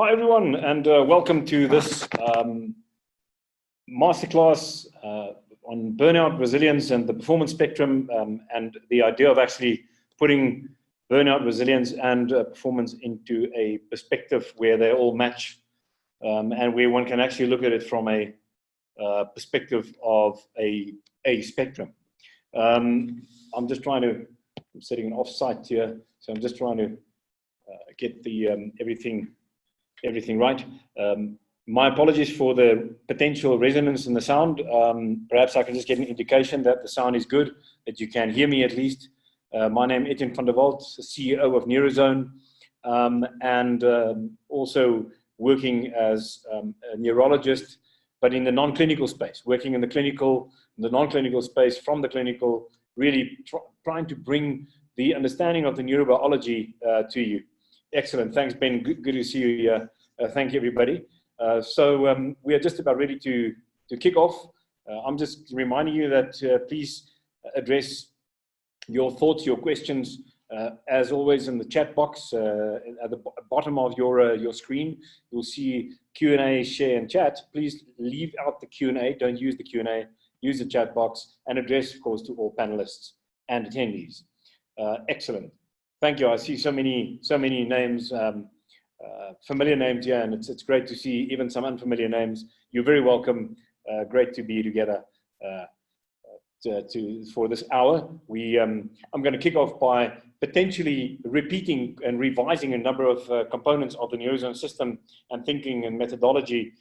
Hi everyone, and welcome to this masterclass on burnout, resilience, and the performance spectrum, and the idea of actually putting burnout, resilience, and performance into a perspective where they all match, and where one can actually look at it from a perspective of a spectrum. I'm just trying to, I'm setting an offsite here, so I'm just trying to get the everything right. My apologies for the potential resonance in the sound. Perhaps I can just get an indication that the sound is good, that you can hear me at least. My name is Etienne from Walt, CEO of Neurozone, and also working as a neurologist, but in the non-clinical space, working in the non-clinical space, from the clinical, really trying to bring the understanding of the neurobiology to you. Excellent. Thanks, Ben. Good to see you here. Thank you, everybody. So we are just about ready to kick off. I'm just reminding you that please address your thoughts, your questions, as always, in the chat box at the bottom of your screen. You'll see Q&A, share, and chat. Please leave out the Q&A. Don't use the Q&A. Use the chat box and address, of course, to all panelists and attendees. Excellent. Thank you. I see so many names, familiar names here, and it's great to see even some unfamiliar names. You're very welcome. Great to be together for this hour. I'm going to kick off by potentially repeating and revising a number of components of the Neurozone system and thinking and methodology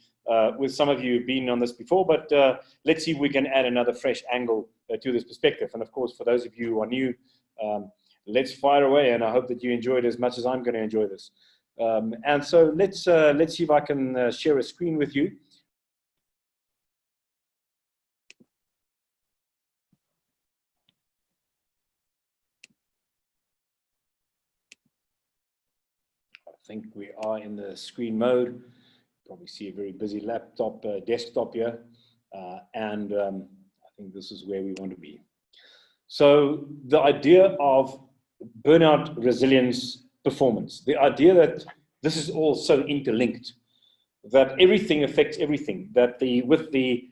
with some of you who've been on this before, but let's see if we can add another fresh angle to this perspective. And of course, for those of you who are new, let's fire away, and I hope that you enjoy it as much as I'm going to enjoy this. And so let's see if I can share a screen with you. I think we are in the screen mode. Probably see a very busy laptop, desktop here, and I think this is where we want to be. So the idea of burnout, resilience, performance, the idea that this is all so interlinked, that everything affects everything, that with the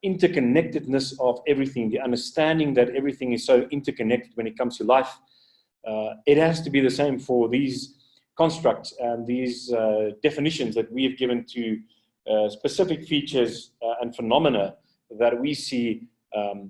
interconnectedness of everything, the understanding that everything is so interconnected when it comes to life, it has to be the same for these constructs and these definitions that we have given to specific features and phenomena that we see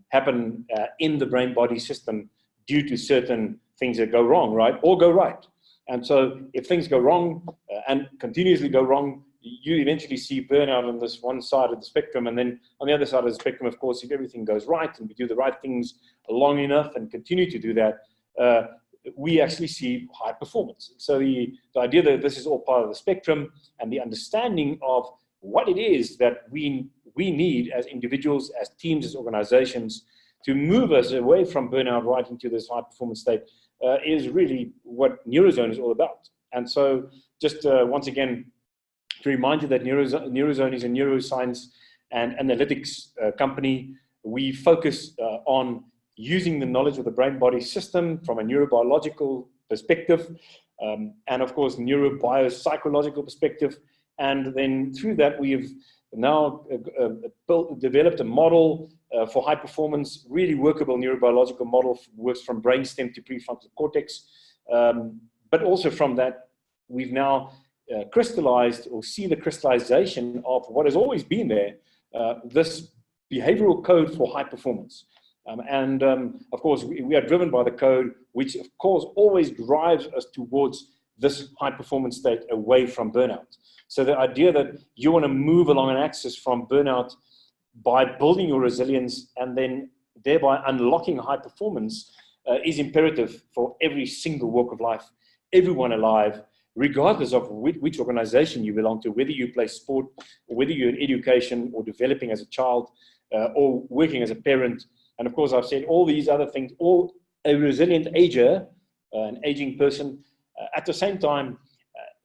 happen in the brain-body system due to certain things that go wrong, right, or go right. And so if things go wrong and continuously go wrong, you eventually see burnout on this one side of the spectrum. And then on the other side of the spectrum, of course, if everything goes right and we do the right things long enough and continue to do that, we actually see high performance. So the idea that this is all part of the spectrum and the understanding of what it is that we need as individuals, as teams, as organizations, to move us away from burnout right into this high performance state is really what Neurozone is all about. And so just once again, to remind you that Neurozone is a neuroscience and analytics company. We focus on using the knowledge of the brain-body system from a neurobiological perspective, and of course, neurobiopsychological perspective. And then through that, we have now developed a model for high performance, really workable neurobiological model, works from brainstem to prefrontal cortex. But also from that, we've now crystallized or see the crystallization of what has always been there, this behavioral code for high performance. Of course, we are driven by the code, which of course always drives us towards this high performance state away from burnout. So the idea that you want to move along an axis from burnout by building your resilience and then thereby unlocking high performance is imperative for every single walk of life, everyone alive, regardless of which organization you belong to, whether you play sport, or whether you're in education or developing as a child or working as a parent. And of course, I've said all these other things, all a resilient ager, an aging person, at the same time,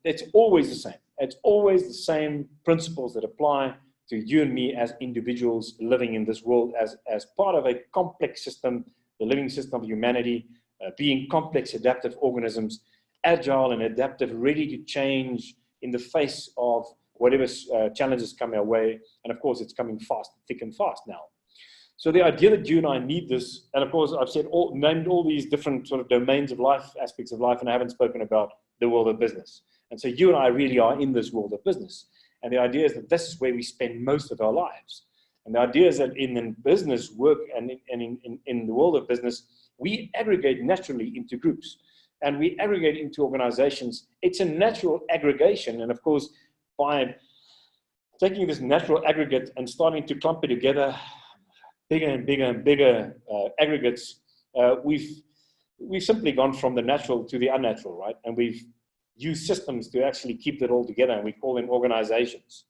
it's always the same. It's always the same principles that apply to you and me as individuals living in this world as part of a complex system, the living system of humanity, being complex, adaptive organisms, agile and adaptive, ready to change in the face of whatever challenges come our way. And of course, it's coming fast, thick and fast now. So the idea that you and I need this, and of course, I've named all these different sort of domains of life, aspects of life, and I haven't spoken about the world of business. And so you and I really are in this world of business. And the idea is that this is where we spend most of our lives. And the idea is that in business work and in the world of business, we aggregate naturally into groups and we aggregate into organizations. It's a natural aggregation. And of course, by taking this natural aggregate and starting to clump it together, bigger and bigger and bigger aggregates, we've simply gone from the natural to the unnatural, right? And we've used systems to actually keep that all together, and we call them organizations.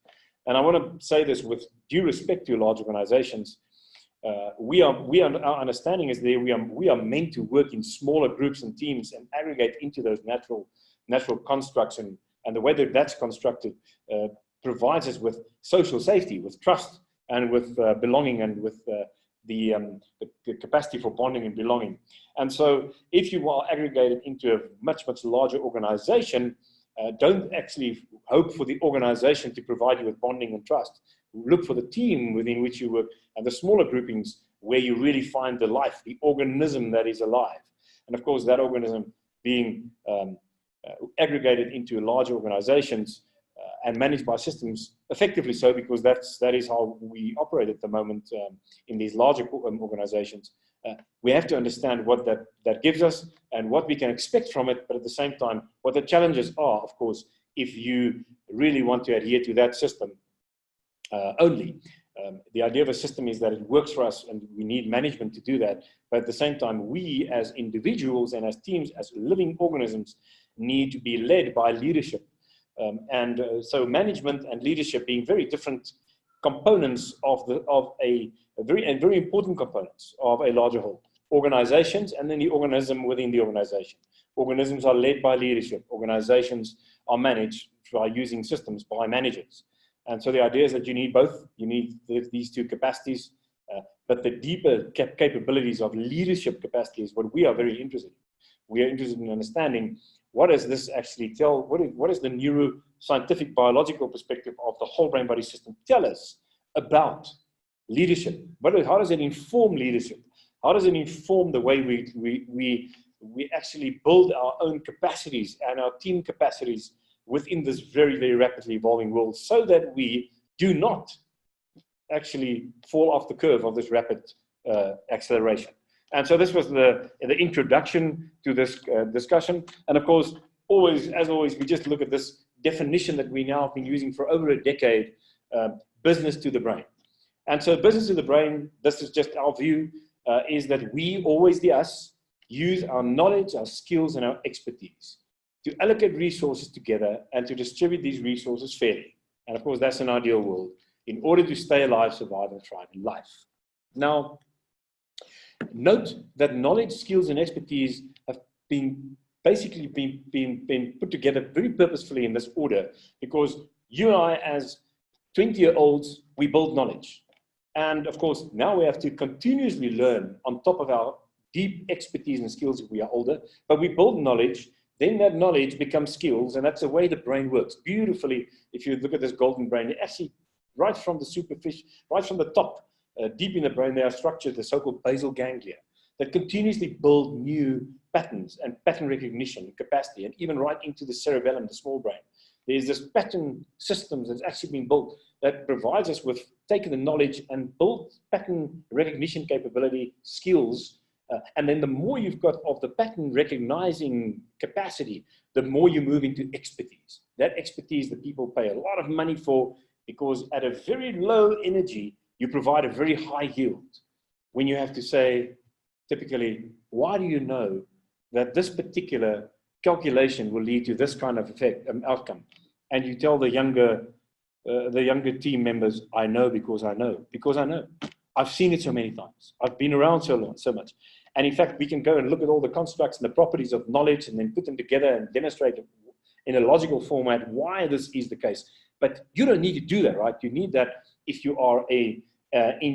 And I want to say this with due respect to large organizations. Our understanding is that we are meant to work in smaller groups and teams and aggregate into those natural constructs. And the way that that's constructed provides us with social safety, with trust, and with belonging, and with the capacity for bonding and belonging. And so if you are aggregated into a much, much larger organization, don't actually hope for the organization to provide you with bonding and trust. Look for the team within which you work and the smaller groupings where you really find the life, the organism that is alive. And of course, that organism being aggregated into larger organizations and managed by systems, effectively so, because that is how we operate at the moment in these larger organizations. We have to understand what that gives us and what we can expect from it, but at the same time, what the challenges are, of course, if you really want to adhere to that system only. The idea of a system is that it works for us and we need management to do that. But at the same time, we as individuals and as teams, as living organisms, need to be led by leadership. So management and leadership being very different components of very important components of a larger whole. Organizations and then the organism within the organization. Organisms are led by leadership. Organizations are managed by using systems by managers. And so the idea is that you need both. You need these two capacities, but the deeper capabilities of leadership capacity is what we are very interested in. We are interested in understanding what does this actually tell, what is the neuroscientific biological perspective of the whole brain body system tell us about leadership? How does it inform leadership? How does it inform the way we actually build our own capacities and our team capacities within this very, very rapidly evolving world, so that we do not actually fall off the curve of this rapid acceleration. And so this was the introduction to this discussion. And of course, as always, we just look at this definition that we now have been using for over a decade, business to the brain. And so business to the brain, this is just our view, is that we, always the us, use our knowledge, our skills, and our expertise to allocate resources together and to distribute these resources fairly. And of course, that's an ideal world in order to stay alive, survive, and thrive in life. Now, note that knowledge, skills, and expertise have been basically been put together very purposefully in this order, because you and I, as 20-year-olds, we build knowledge. And of course, now we have to continuously learn on top of our deep expertise and skills if we are older, but we build knowledge. Then that knowledge becomes skills, and that's the way the brain works beautifully. If you look at this golden brain, it actually, right from the superficie, right from the top, deep in the brain, they are structured, the so-called basal ganglia, that continuously build new patterns and pattern recognition capacity, and even right into the cerebellum, the small brain. There's this pattern systems that's actually been built that provides us with taking the knowledge and build pattern recognition capability, skills. And then the more you've got of the pattern recognizing capacity, the more you move into expertise. That expertise that people pay a lot of money for, because at a very low energy, you provide a very high yield. When you have to say, typically, why do you know that this particular calculation will lead to this kind of effect, outcome? And you tell the younger team members, I know because I know, because I know. I've seen it so many times. I've been around so much. And in fact, we can go and look at all the constructs and the properties of knowledge and then put them together and demonstrate in a logical format why this is the case. But you don't need to do that, right? You need that if you are in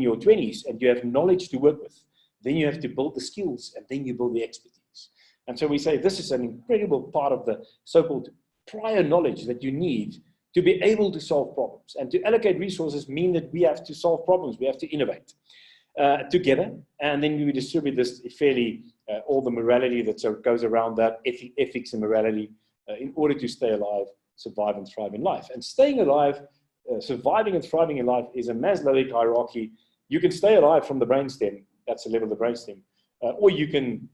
your 20s and you have knowledge to work with. Then you have to build the skills, and then you build the expertise. And so we say this is an incredible part of the so-called prior knowledge that you need to be able to solve problems. And to allocate resources mean that we have to solve problems, we have to innovate together, and then we distribute this fairly, all the morality that goes around that, ethics and morality, in order to stay alive, survive and thrive in life. And staying alive, surviving and thriving in life is a Maslowic hierarchy. You can stay alive from the brainstem, that's the level of the brainstem, or you can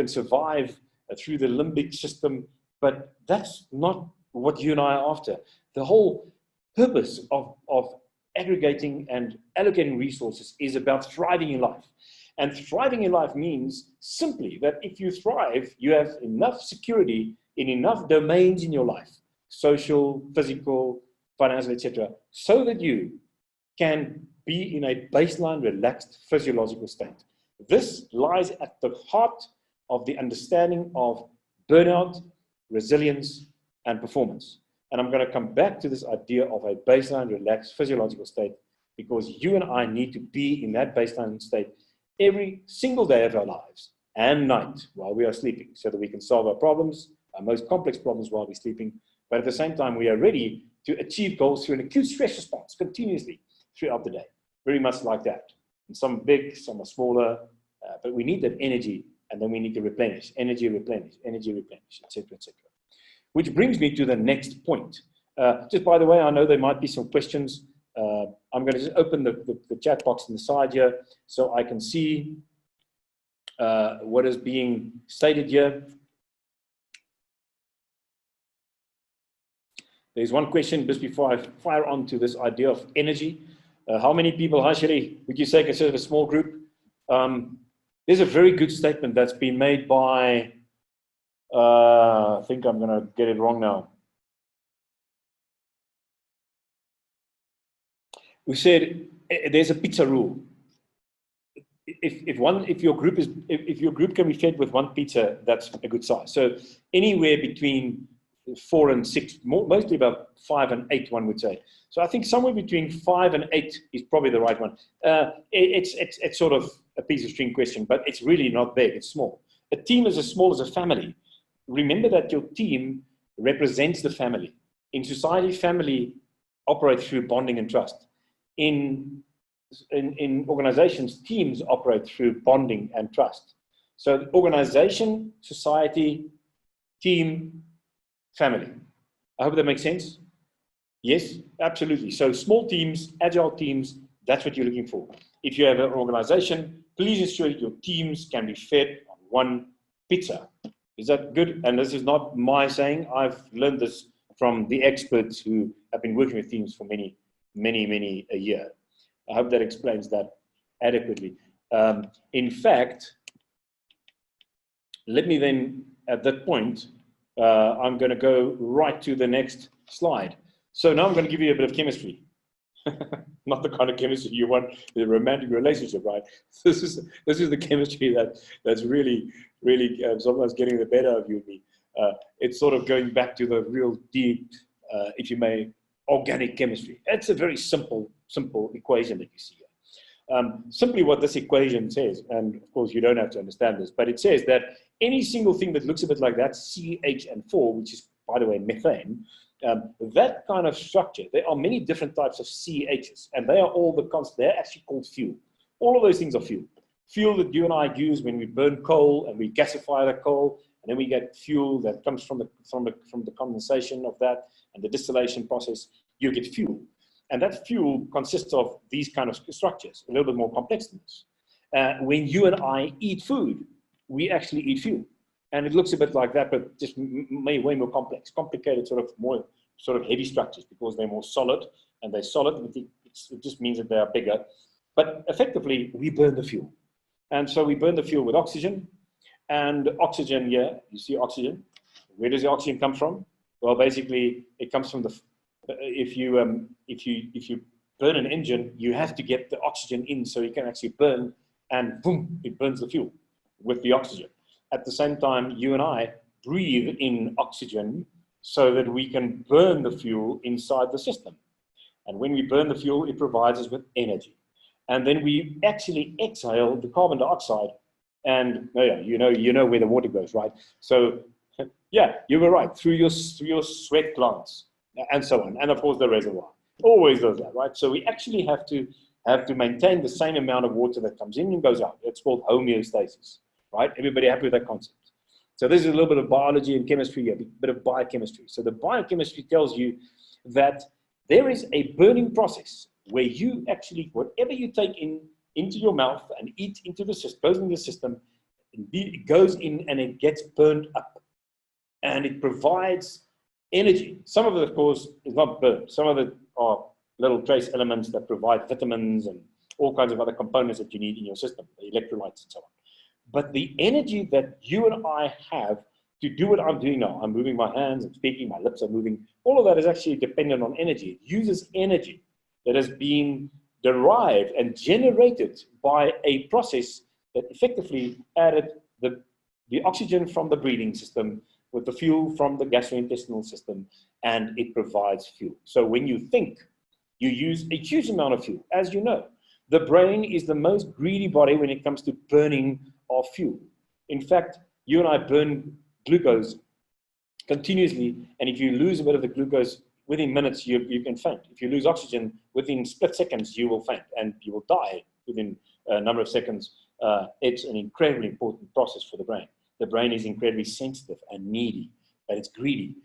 survive through the limbic system, but that's not what you and I are after. The whole purpose of aggregating and allocating resources is about thriving in life. And thriving in life means simply that if you thrive, you have enough security in enough domains in your life, social, physical, financial, etc., so that you can be in a baseline, relaxed, physiological state. This lies at the heart of the understanding of burnout, resilience, and performance. And I'm going to come back to this idea of a baseline, relaxed, physiological state, because you and I need to be in that baseline state every single day of our lives and night while we are sleeping, so that we can solve our problems, our most complex problems while we're sleeping. But at the same time, we are ready to achieve goals through an acute stress response continuously throughout the day. Very much like that. And some big, some are smaller, but we need that energy, and then we need to replenish, energy replenish, etc., etc. Which brings me to the next point. Just by the way, I know there might be some questions. I'm going to just open the chat box on the side here so I can see what is being stated here. There's one question just before I fire on to this idea of energy. How many people, actually, would you say consider a small group? There's a very good statement that's been made by, I think I'm going to get it wrong now. We said there's a pizza rule. If your group can be fed with one pizza, that's a good size. So anywhere between 4 and 6, mostly about 5 and 8, one would say. So I think somewhere between 5 and 8 is probably the right one. It's sort of a piece of string question, but it's really not big, it's small. A team is as small as a family. Remember that your team represents the family. In society, family operates through bonding and trust. In organizations, teams operate through bonding and trust. So organization, society, team, family. I hope that makes sense. Yes, absolutely. So small teams, agile teams, that's what you're looking for. If you have an organization, please ensure that your teams can be fed on one pizza. Is that good? And this is not my saying. I've learned this from the experts who have been working with teams for many a year. I hope that explains that adequately. In fact, let me then, at that point, I'm going to go right to the next slide. So now I'm going to give you a bit of chemistry. Not the kind of chemistry you want in a romantic relationship, right? This is the chemistry that's really sometimes getting the better of you and me. It's sort of going back to the real deep, if you may, organic chemistry. It's a very simple equation that you see here. Simply what this equation says, and of course you don't have to understand this, but it says that any single thing that looks a bit like that, CH4, which is, by the way, methane, that kind of structure, there are many different types of CHs, and they are all the constants. They're actually called fuel. All of those things are fuel. Fuel that you and I use when we burn coal and we gasify the coal, and then we get fuel that comes from the condensation of that and the distillation process. You get fuel, and that fuel consists of these kind of structures, a little bit more complex than this. When you and I eat food, we actually eat fuel. And it looks a bit like that, but just way more complex, complicated, more heavy structures, because they're more solid, and they're solid. It just means that they are bigger. But effectively, we burn the fuel. And so we burn the fuel with oxygen. And oxygen here, you see oxygen. Where does the oxygen come from? Well, basically, it comes from if you burn an engine, you have to get the oxygen in so you can actually burn, and boom, it burns the fuel with the oxygen. At the same time, you and I breathe in oxygen so that we can burn the fuel inside the system. And when we burn the fuel, it provides us with energy. And then we actually exhale the carbon dioxide. And you know where the water goes, right? So Yeah, you were right. Through your sweat glands and so on, and of course the reservoir always does that, right? So we actually have to maintain the same amount of water that comes in and goes out. It's called homeostasis, right? Everybody happy with that concept? So this is a little bit of biology and chemistry, a bit of biochemistry. So the biochemistry tells you that there is a burning process where you actually, whatever you take into your mouth and eat into the system, goes into the system, it goes in and it gets burned up. And it provides energy. Some of it, of course, is not burnt. Some of it are little trace elements that provide vitamins and all kinds of other components that you need in your system, the electrolytes and so on. But the energy that you and I have to do what I'm doing now, I'm moving my hands, I'm speaking, my lips are moving, all of that is actually dependent on energy. It uses energy that has been derived and generated by a process that effectively added the oxygen from the breathing system with the fuel from the gastrointestinal system, and it provides fuel. So when you think, you use a huge amount of fuel. As you know, the brain is the most greedy body when it comes to burning of fuel. In fact, you and I burn glucose continuously, and if you lose a bit of the glucose within minutes, you can faint. If you lose oxygen within split seconds, you will faint and you will die within a number of seconds. It's an incredibly important process for the brain. The brain is incredibly sensitive and needy, but it's greedy.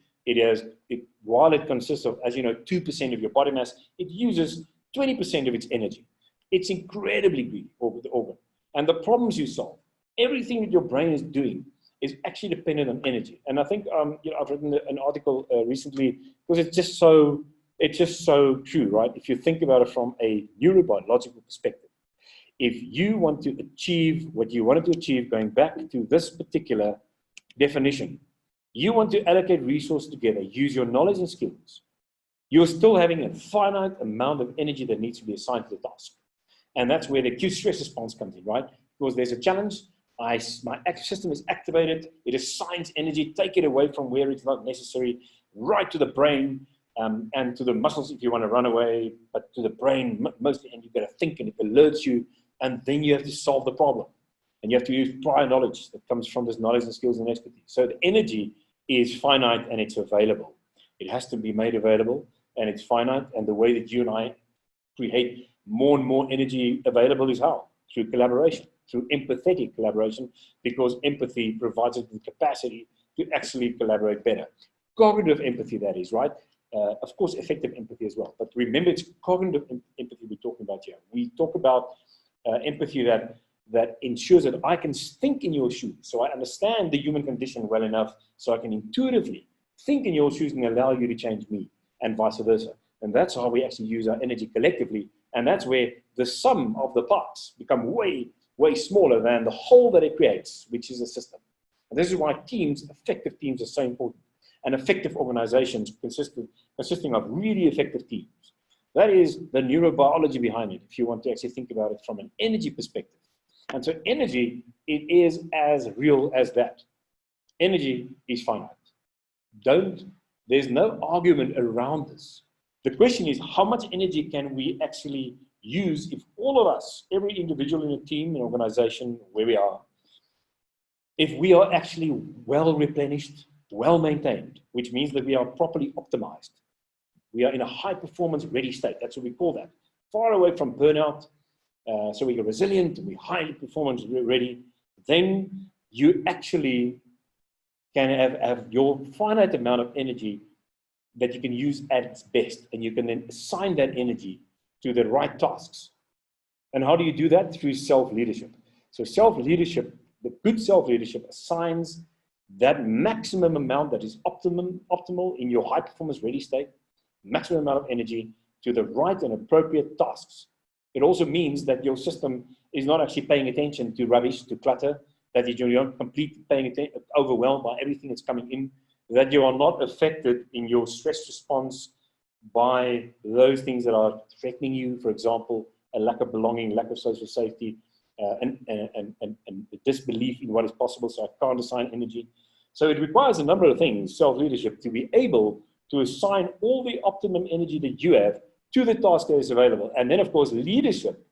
While it consists of, as you know, 2% of your body mass, it uses 20% of its energy. It's incredibly greedy, the organ. And the problems you solve, everything that your brain is doing is actually dependent on energy. And I think I've written an article recently because it's just so true, right? If you think about it from a neurobiological perspective, if you want to achieve what you wanted to achieve, going back to this particular definition, you want to allocate resources together, use your knowledge and skills. You're still having a finite amount of energy that needs to be assigned to the task. And that's where the acute stress response comes in, right? Because there's a challenge, my active system is activated, it assigns energy, take it away from where it's not necessary, right to the brain, and to the muscles if you want to run away, but to the brain mostly, and you've got to think, and it alerts you, and then you have to solve the problem. And you have to use prior knowledge that comes from this knowledge and skills and expertise. So the energy is finite and it's available. It has to be made available and it's finite. And the way that you and I create more and more energy available is how? Through collaboration, through empathetic collaboration, because empathy provides us with the capacity to actually collaborate better. Cognitive empathy, that is, right? Of course, effective empathy as well. But remember, it's cognitive empathy we're talking about here. We talk about empathy that ensures that I can think in your shoes, so I understand the human condition well enough, so I can intuitively think in your shoes and allow you to change me, and vice versa. And that's how we actually use our energy collectively, and that's where the sum of the parts become way, way smaller than the whole that it creates, which is a system. And this is why teams, effective teams, are so important. And effective organizations consisting of really effective teams. That is the neurobiology behind it, if you want to actually think about it from an energy perspective. And so energy, it is as real as that. Energy is finite. There's no argument around this. The question is, how much energy can we actually use if all of us, every individual in a team, an organization, where we are, if we are actually well replenished, well maintained, which means that we are properly optimized. We are in a high performance ready state. That's what we call that. Far away from burnout. So we are resilient, we highly performance ready. Then you actually can have your finite amount of energy that you can use at its best. And you can then assign that energy to the right tasks. And how do you do that? Through self-leadership. So self-leadership, the good self-leadership assigns that maximum amount that is optimal in your high performance ready state, maximum amount of energy to the right and appropriate tasks. It also means that your system is not actually paying attention to rubbish, to clutter, that you're not completely paying attention, overwhelmed by everything that's coming in, that you are not affected in your stress response by those things that are threatening you, for example, a lack of belonging, lack of social safety, and disbelief in what is possible, so I can't assign energy. So it requires a number of things, self-leadership, to be able to assign all the optimum energy that you have to the task that is available. And then, of course, leadership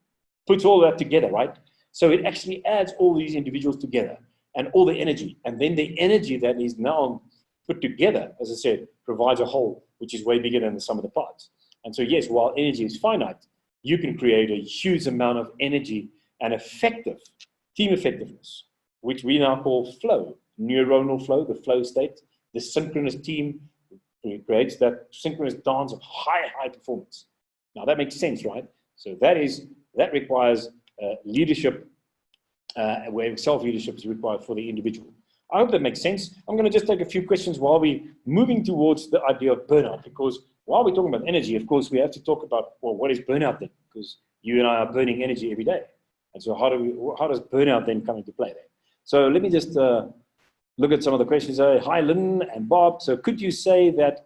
puts all that together, right? So it actually adds all these individuals together. and all the energy. And then the energy that is now put together, as I said, provides a whole, which is way bigger than the sum of the parts. And so yes, while energy is finite, you can create a huge amount of energy and effective team effectiveness, which we now call flow, neuronal flow, the flow state. The synchronous team creates that synchronous dance of high performance. Now that makes sense, right? So that requires leadership, where self-leadership is required for the individual. I hope that makes sense. I'm going to just take a few questions while we're moving towards the idea of burnout, because while we're talking about energy, of course, we have to talk about, well, what is burnout then? Because you and I are burning energy every day. And so how does burnout then come into play there? So let me just look at some of the questions. Hi, Lynn and Bob. So could you say that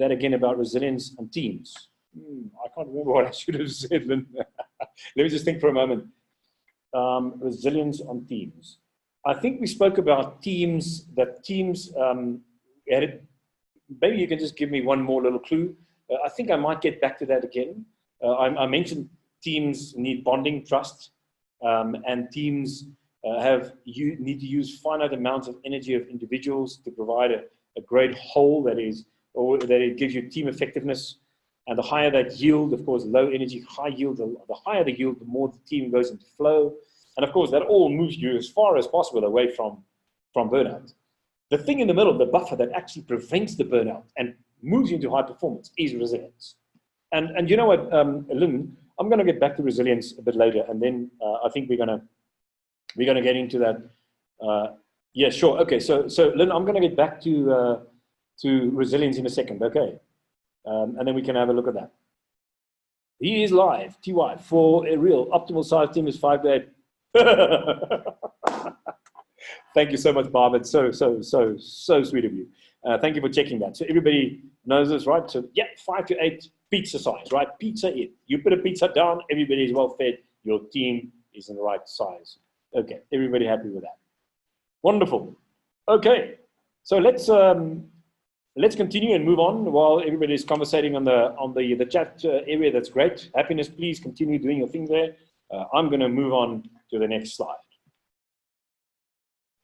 again about resilience on teams? I can't remember what I should have said, Lynn. Let me just think for a moment. Resilience on teams. I think we spoke about teams, maybe you can just give me one more little clue. I think I might get back to that again. I mentioned teams need bonding, trust, and teams need to use finite amounts of energy of individuals to provide a great whole that it gives you team effectiveness. And the higher that yield, of course, low energy, high yield, the higher the yield, the more the team goes into flow. And of course, that all moves you as far as possible away from burnout. The thing in the middle, the buffer that actually prevents the burnout and moves you into high performance is resilience. And you know what, Lynn, I'm going to get back to resilience a bit later, and then I think we're going to get into that. Yeah, sure. Okay, so Lynn, I'm going to get back to resilience in a second. Okay, and then we can have a look at that. He is live, TY, for a real optimal size team is 5 to 8. Thank you so much, Bob. It's so sweet of you. Thank you for checking that. So everybody knows this, right? So yeah, 5 to 8 pizza size, right? Pizza in. You put a pizza down, everybody is well fed. Your team is in the right size. Okay, everybody happy with that? Wonderful. Okay, so let's continue and move on while everybody is conversating on the chat area. That's great. Happiness, please continue doing your thing there. I'm going to move on to the next slide.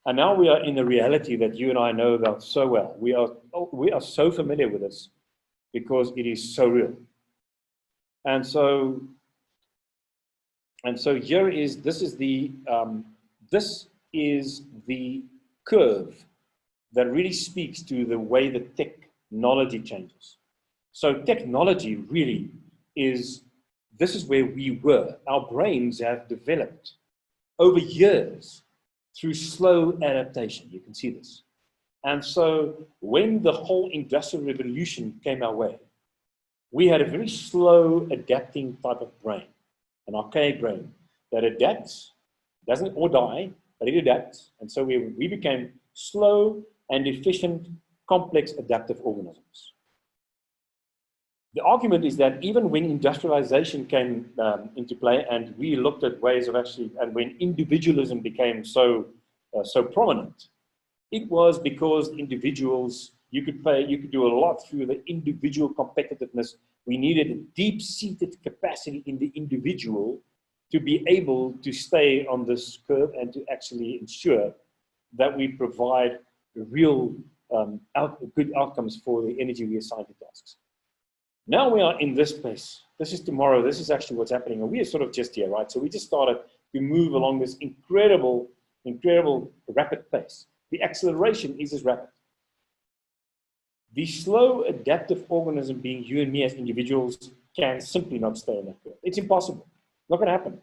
And now we are in the reality that you and I know about so well. We are so familiar with this because it is so real. And so here is this is the curve that really speaks to the way that technology changes. So technology really is, this is where we were. Our brains have developed over years through slow adaptation. You can see this. And so when the whole industrial revolution came our way, we had a very slow adapting type of brain, an archaic brain that adapts, doesn't or die, but it adapts. And so we became slow and efficient, complex adaptive organisms. The argument is that even when industrialization came into play and we looked at ways of and when individualism became so prominent, it was because individuals, you could do a lot through the individual competitiveness. We needed a deep-seated capacity in the individual to be able to stay on this curve and to actually ensure that we provide real good outcomes for the energy we assign to tasks. Now we are in this space. This is tomorrow. This is actually what's happening. And we are sort of just here, right? So we just started to move along this incredible rapid pace. The acceleration is as rapid. The slow adaptive organism being you and me as individuals can simply not stay on that curve. It's impossible. Not going to happen.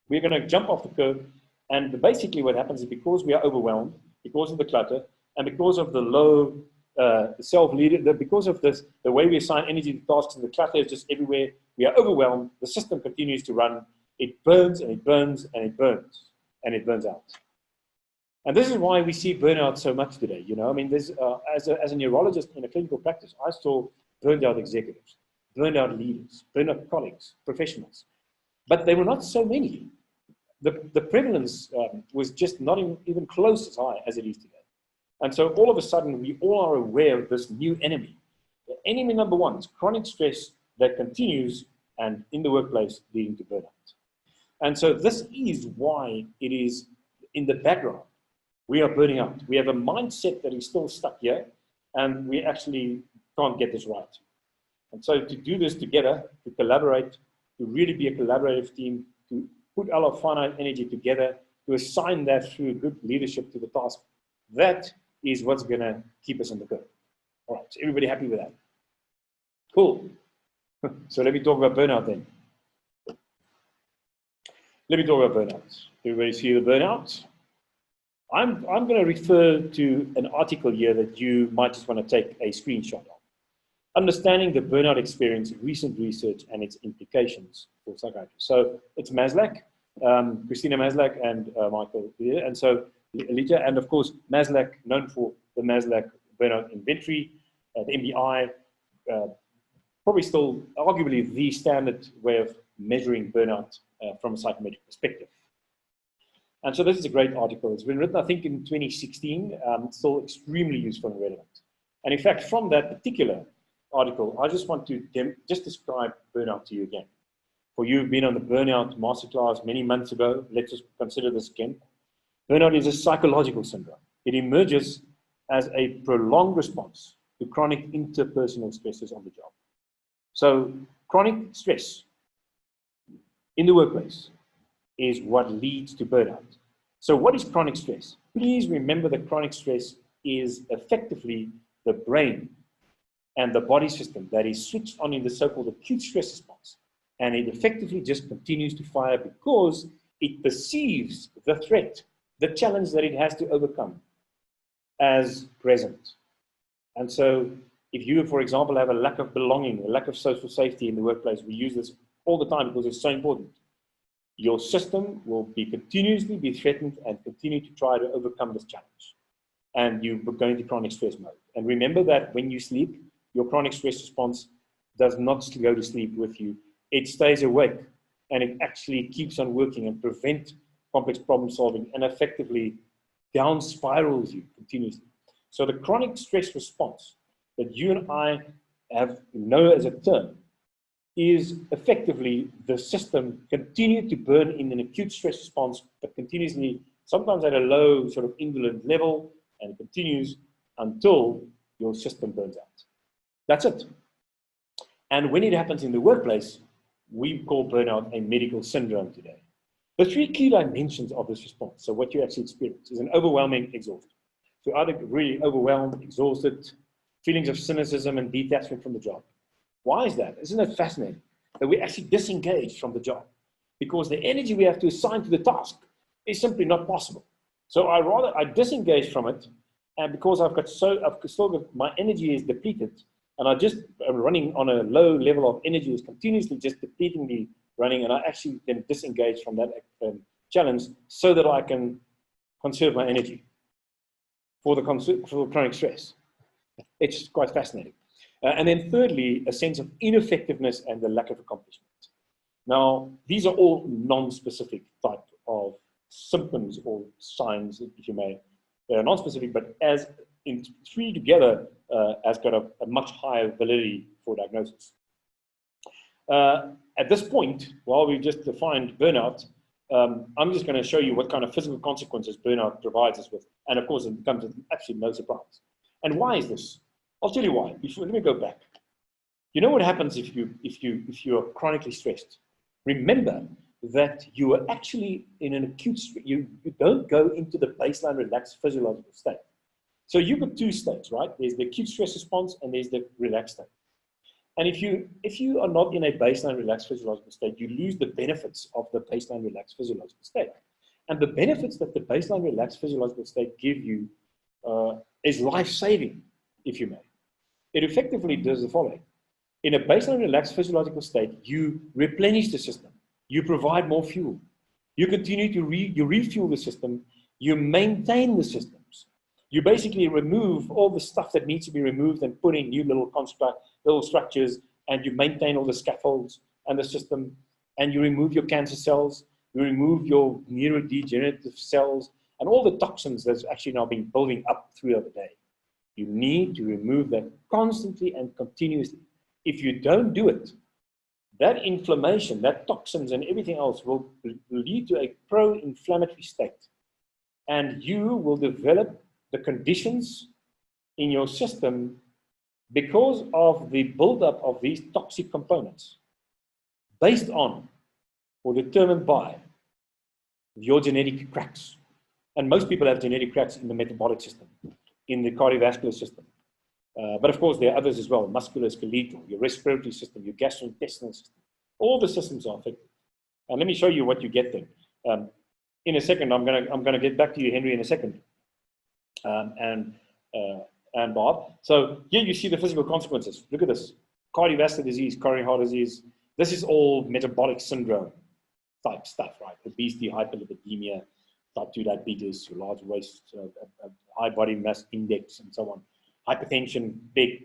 We're going to jump off the curve. And basically what happens is because we are overwhelmed, because of the clutter, and because of the low self-leader, because of this, the way we assign energy to tasks and the clutter is just everywhere, we are overwhelmed, the system continues to run, it burns and it burns and it burns and it burns out. And this is why we see burnout so much today. You know, I mean, there's, as a neurologist in a clinical practice, I saw burned out executives, burned out leaders, burned out colleagues, professionals, but there were not so many. The prevalence was just not even close as high as it is today. And so all of a sudden, we all are aware of this new enemy. The enemy number one is chronic stress that continues and in the workplace leading to burnout. And so this is why it is in the background. we are burning out. We have a mindset that is still stuck here, and we actually can't get this right. And so to do this together, to collaborate, to really be a collaborative team, to put all our finite energy together, to assign that through good leadership to the task, that is what's going to keep us on the curve. All right, so everybody happy with that? Cool. So let me talk about burnout then. Let me talk about burnout. Everybody see the burnout? I'm going to refer to an article here that you might just want to take a screenshot of. Understanding the burnout experience, recent research, and its implications for psychiatry. So it's Maslach, Christina Maslach, and Michael here. And so Alita, and of course, Maslach, known for the Maslach burnout inventory, the MBI, probably still arguably the standard way of measuring burnout from a psychometric perspective. And so this is a great article. It's been written, I think, in 2016. It's still extremely useful and relevant. And in fact, from that particular article, I just want to just describe burnout to you again. For you who've been on the burnout masterclass many months ago, let's just consider this again. Burnout is a psychological syndrome. It emerges as a prolonged response to chronic interpersonal stresses on the job. So chronic stress in the workplace is what leads to burnout. So what is chronic stress? Please remember that chronic stress is effectively the brain and the body system that is switched on in the so-called acute stress response. And it effectively just continues to fire because it perceives the threat, the challenge that it has to overcome as present. And so if you, for example, have a lack of belonging, a lack of social safety in the workplace, we use this all the time because it's so important. Your system will continuously be threatened and continue to try to overcome this challenge. And you go into chronic stress mode. And remember that when you sleep, your chronic stress response does not go to sleep with you. It stays awake, and it actually keeps on working and prevent complex problem solving and effectively down spirals you continuously. So the chronic stress response that you and I know as a term is effectively the system continue to burn in an acute stress response, but continuously, sometimes at a low sort of indolent level, and it continues until your system burns out. That's it. And when it happens in the workplace, we call burnout a medical syndrome today. The three key dimensions of this response, so what you actually experience, is an overwhelming exhaustion. So either really overwhelmed, exhausted, feelings of cynicism and detachment from the job. Why is that? Isn't it fascinating that we actually disengage from the job? Because the energy we have to assign to the task is simply not possible. So I disengage from it, and because my energy is depleted, and I'm running on a low level of energy, is continuously just depletingly running, and I actually then disengage from that challenge so that I can conserve my energy for chronic stress. It's quite fascinating. And then thirdly, a sense of ineffectiveness and the lack of accomplishment. Now, these are all non-specific type of symptoms or signs, if you may. They're non-specific, but as in three together has got a much higher validity for diagnosis. At this point, while we've just defined burnout, I'm just going to show you what kind of physical consequences burnout provides us with. And of course, it comes as absolutely no surprise. And why is this? I'll tell you why. Let me go back. You know what happens if you are chronically stressed? Remember that you are actually in an acute stress. You don't go into the baseline relaxed physiological state. So you've got two states, right? There's the acute stress response and there's the relaxed state. And if you are not in a baseline relaxed physiological state, you lose the benefits of the baseline relaxed physiological state. And the benefits that the baseline relaxed physiological state give you is life-saving, if you may. It effectively does the following. In a baseline relaxed physiological state, you replenish the system. You provide more fuel. You continue to refuel the system. You maintain the systems. You basically remove all the stuff that needs to be removed and put in new little structures, and you maintain all the scaffolds and the system, and you remove your cancer cells, you remove your neurodegenerative cells, and all the toxins that's actually now been building up throughout the day. You need to remove them constantly and continuously. If you don't do it, that inflammation, that toxins and everything else will lead to a pro-inflammatory state. and you will develop the conditions in your system because of the buildup of these toxic components based on or determined by your genetic cracks. And most people have genetic cracks in the metabolic system, in the cardiovascular system. But of course, there are others as well, musculoskeletal, your respiratory system, your gastrointestinal system. All the systems are affected. And let me show you what you get then. In a second, I'm gonna get back to you, Henry, in a second, and Bob. So here you see the physical consequences. Look at this: cardiovascular disease, coronary heart disease. This is all metabolic syndrome type stuff, right? Obesity, hyperlipidemia, type 2 diabetes, large waist, high body mass index, and so on. Hypertension, big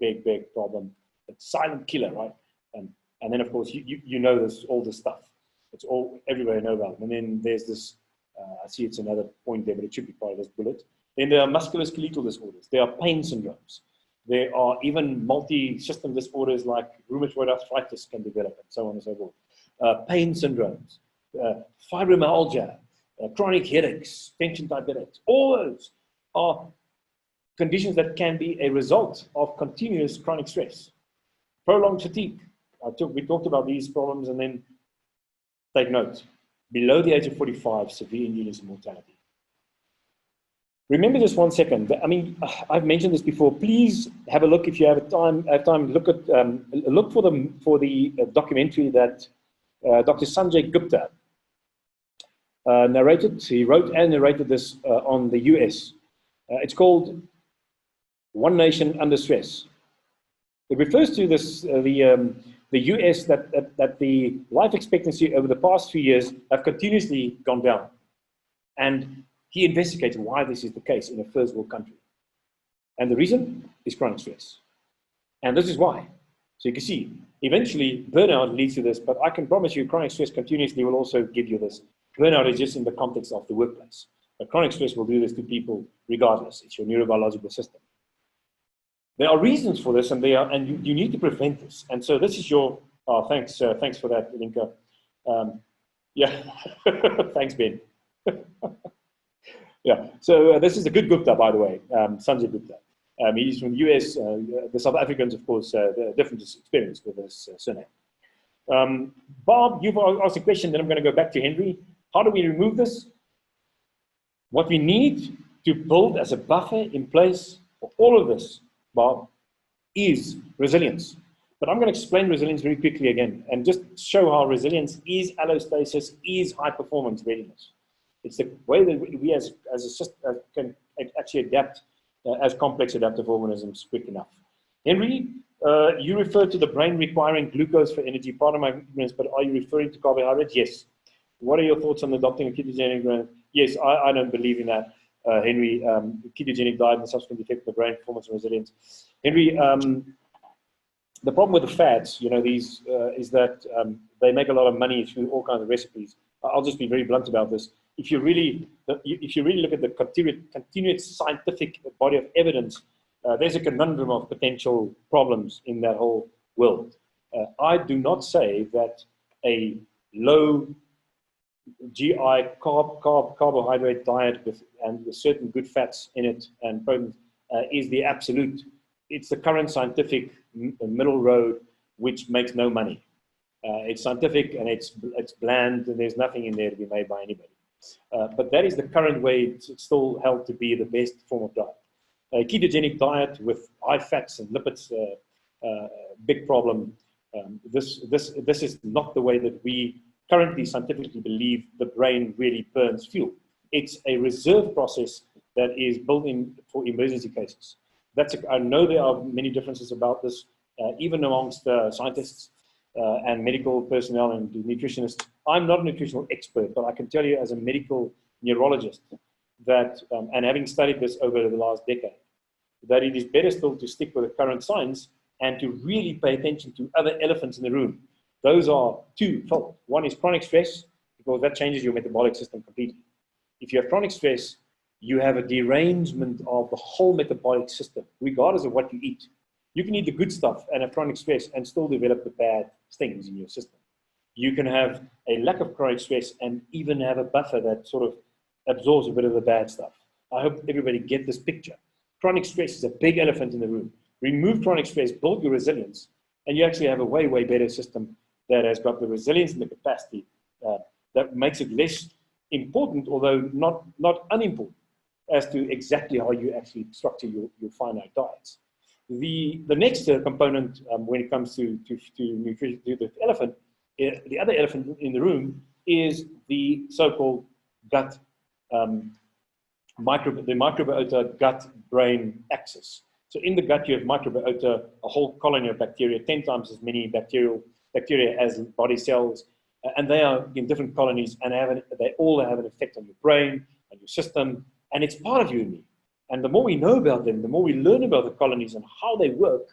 problem. It's silent killer, right? And then of course you know this, all this stuff. It's all everywhere, know about it. And then there's this. I see it's another point there, but it should be part of this bullet. Then there are musculoskeletal disorders. There are pain syndromes. There are even multi-system disorders like rheumatoid arthritis can develop, and so on and so forth. Pain syndromes, fibromyalgia, chronic headaches, tension diabetics. All those are conditions that can be a result of continuous chronic stress. Prolonged fatigue. We talked about these problems, and then take note. Below the age of 45, severe illness and mortality. Remember just 1 second. I mean, I've mentioned this before. Please have a look if you have time. Look at look for the documentary that Dr. Sanjay Gupta narrated. He wrote and narrated this on the US. It's called One Nation Under Stress. It refers to this the US that the life expectancy over the past few years have continuously gone down. And he investigated why this is the case in a first world country. And the reason is chronic stress. And this is why. So you can see, eventually burnout leads to this, but I can promise you chronic stress continuously will also give you this. Burnout is just in the context of the workplace. But chronic stress will do this to people regardless. It's your neurobiological system. There are reasons for this, and you need to prevent this. And so this is your, thanks for that, Linka. Yeah, thanks, Ben. Yeah, so this is a good Gupta, by the way, Sanjay Gupta. He's from the US. The South Africans, of course, a different experience with this surname. Bob, you've asked a question, then I'm going to go back to Henry. How do we remove this? What we need to build as a buffer in place for all of this, Bob, is resilience. But I'm going to explain resilience very quickly again and just show how resilience is allostasis, is high performance readiness. It's the way that we as a system can actually adapt as complex adaptive organisms quick enough. Henry, you referred to the brain requiring glucose for energy. Pardon my ignorance, but are you referring to carbohydrates? Yes. What are your thoughts on adopting a ketogenic diet? Yes, I don't believe in that, Henry. Ketogenic diet and the subsequent effect of the brain performance and resilience. Henry, the problem with the fats, you know, these is that they make a lot of money through all kinds of recipes. I'll just be very blunt about this. If you really look at the continuous scientific body of evidence, there's a conundrum of potential problems in that whole world. I do not say that a low GI carbohydrate diet with certain good fats in it and proteins is the absolute. It's the current scientific middle road which makes no money. It's scientific and it's bland and there's nothing in there to be made by anybody. But that is the current way. It's still held to be the best form of diet. A ketogenic diet with high fats and lipids, big problem. This is not the way that we currently scientifically believe the brain really burns fuel. It's a reserve process that is built in for emergency cases. I know there are many differences about this, even amongst scientists and medical personnel and nutritionists. I'm not a nutritional expert, but I can tell you as a medical neurologist that, and having studied this over the last decade, that it is better still to stick with the current science and to really pay attention to other elephants in the room. Those are twofold. One is chronic stress, because that changes your metabolic system completely. If you have chronic stress, you have a derangement of the whole metabolic system, regardless of what you eat. You can eat the good stuff and have chronic stress and still develop the bad things in your system. You can have a lack of chronic stress and even have a buffer that sort of absorbs a bit of the bad stuff. I hope everybody get this picture. Chronic stress is a big elephant in the room. Remove chronic stress, build your resilience, and you actually have a way, way better system that has got the resilience and the capacity that makes it less important, although not unimportant, as to exactly how you actually structure your finite diets. The next component when it comes to nutrition, to the elephant, the other elephant in the room is the so-called gut, the microbiota gut-brain axis. So in the gut, you have microbiota, a whole colony of bacteria, 10 times as many bacteria as body cells, and they are in different colonies, and they all have an effect on your brain and your system, and it's part of you and me. And the more we know about them, the more we learn about the colonies and how they work,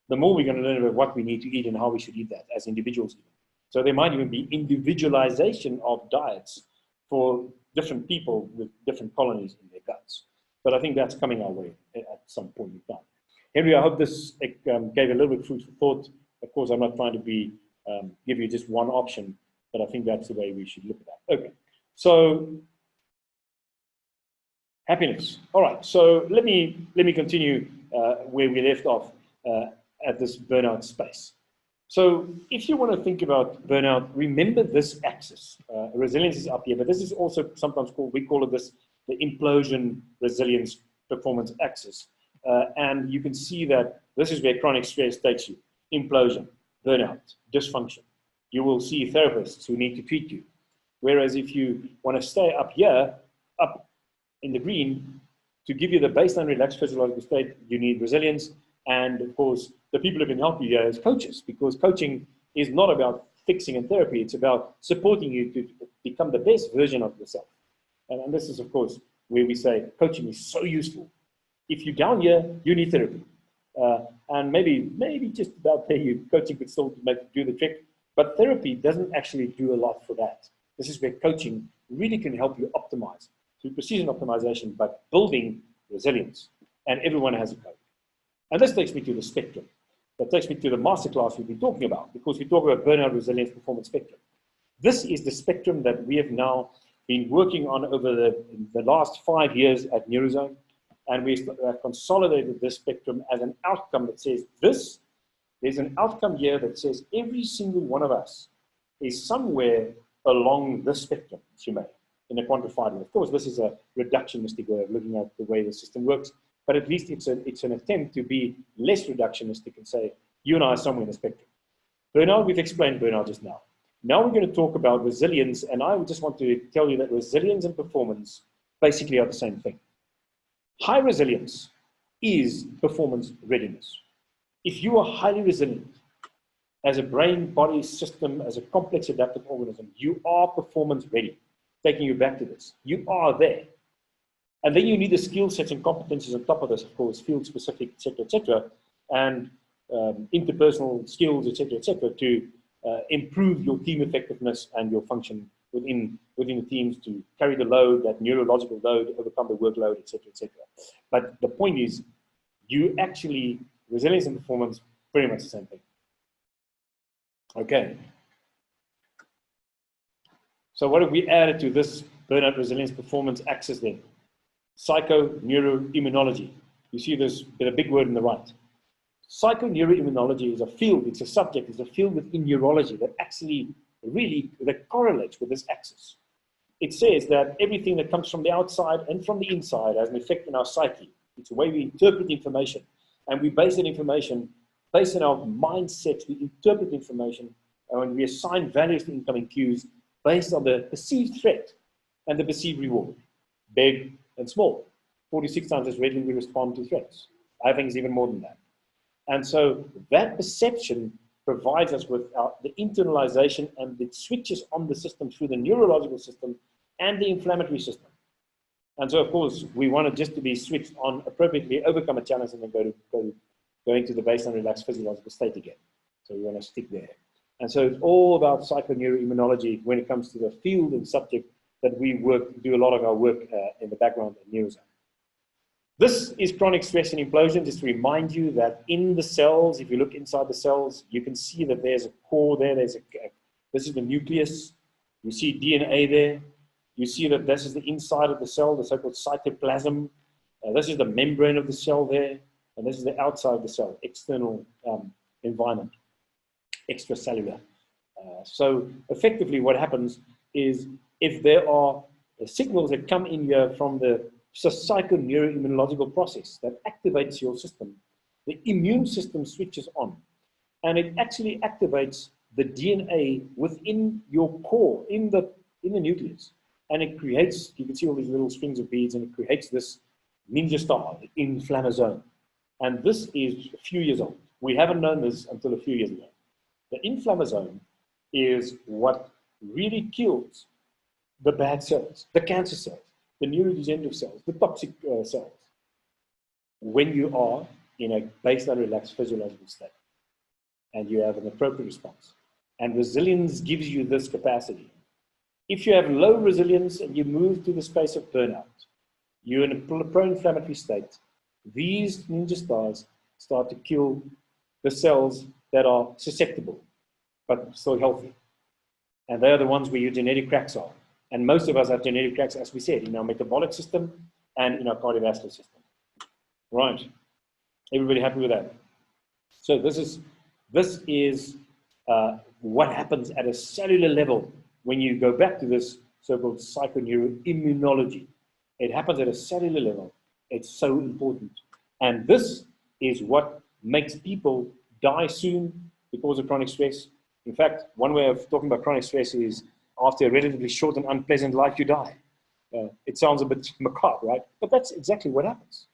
the more we're going to learn about what we need to eat and how we should eat that as individuals. So there might even be individualization of diets for different people with different colonies in their guts. But I think that's coming our way at some point in time. Henry, I hope this gave a little bit of food for thought. Of course, I'm not trying to give you just one option, but I think that's the way we should look at that. Okay, so happiness. All right, so let me continue where we left off at this burnout space. So if you want to think about burnout, remember this axis. Resilience is up here, but this is also sometimes called, we call it this, the implosion resilience performance axis. And you can see that this is where chronic stress takes you. Implosion, burnout, dysfunction. You will see therapists who need to treat you. Whereas if you want to stay up here, up in the green, to give you the baseline relaxed physiological state, you need resilience. And of course, the people who can help you here is coaches, because coaching is not about fixing and therapy. It's about supporting you to become the best version of yourself. And this is, of course, where we say coaching is so useful. If you're down here, you need therapy. And maybe just about there, coaching could still do the trick. But therapy doesn't actually do a lot for that. This is where coaching really can help you optimize through precision optimization, but building resilience. And everyone has a coach. And this takes me to the spectrum. That takes me to the masterclass we've been talking about, because we talk about burnout, resilience, performance spectrum. This is the spectrum that we have now been working on over the last 5 years at Neurozone. And we consolidated this spectrum as an outcome that says this. There's an outcome here that says every single one of us is somewhere along this spectrum, if you may, in a quantified way. Of course, this is a reductionistic way of looking at the way the system works. But at least it's an attempt to be less reductionistic and say, you and I are somewhere in the spectrum. Burnout, we've explained burnout just now. Now we're going to talk about resilience, and I just want to tell you that resilience and performance basically are the same thing. High resilience is performance readiness. If you are highly resilient as a brain, body, system, as a complex adaptive organism, you are performance ready. Taking you back to this, you are there. And then you need the skill sets and competencies on top of this, of course, field specific, et cetera, and interpersonal skills, et cetera, to improve your team effectiveness and your function within the teams, to carry the load, that neurological load, overcome the workload, et cetera, et cetera. But the point is, you actually, resilience and performance, pretty much the same thing. Okay. So what have we added to this burnout, resilience, performance axis then? Psychoneuroimmunology. You see there's a big word on the right. Psychoneuroimmunology is a field, it's a subject, it's a field within neurology that actually that correlates with this axis. It says that everything that comes from the outside and from the inside has an effect on our psyche. It's the way we interpret information. And we base that information, based on our mindsets, we interpret information, and when we assign values to incoming cues based on the perceived threat and the perceived reward, big and small. 46 times as readily we respond to threats. I think it's even more than that. And so that perception provides us with the internalization, and it switches on the system through the neurological system and the inflammatory system. And so, of course, we want it just to be switched on appropriately, overcome a challenge, and then go into the baseline relaxed physiological state again. So we want to stick there. And so it's all about psychoneuroimmunology when it comes to the field and subject that we do a lot of our work in the background at Neurozone. This is chronic stress and implosion. Just to remind you that in the cells, if you look inside the cells, you can see that there's a core there. This is the nucleus. You see DNA there. You see that this is the inside of the cell, the so-called cytoplasm. This is the membrane of the cell there, and this is the outside of the cell, external environment, extracellular. So effectively what happens is if there are signals that come in here from the psychoneuroimmunological process that activates your system, the immune system switches on, and it actually activates the DNA within your core, in the nucleus. And it creates, you can see all these little strings of beads, and it creates this ninja star, the inflammasome. And this is a few years old. We haven't known this until a few years ago. The inflammasome is what really kills the bad cells, the cancer cells, the neurodegenerative cells, the toxic cells, when you are in a baseline relaxed physiological state and you have an appropriate response. And resilience gives you this capacity. If you have low resilience and you move to the space of burnout, you're in a pro-inflammatory state, these ninja stars start to kill the cells that are susceptible, but still healthy. And they are the ones where your genetic cracks are. And most of us have genetic cracks, as we said, in our metabolic system and in our cardiovascular system. Right. Everybody happy with that? So this is what happens at a cellular level when you go back to this so-called psychoneuroimmunology. It happens at a cellular level. It's so important. And this is what makes people die soon because of chronic stress. In fact, one way of talking about chronic stress is after a relatively short and unpleasant life, you die. It sounds a bit macabre, right? But that's exactly what happens.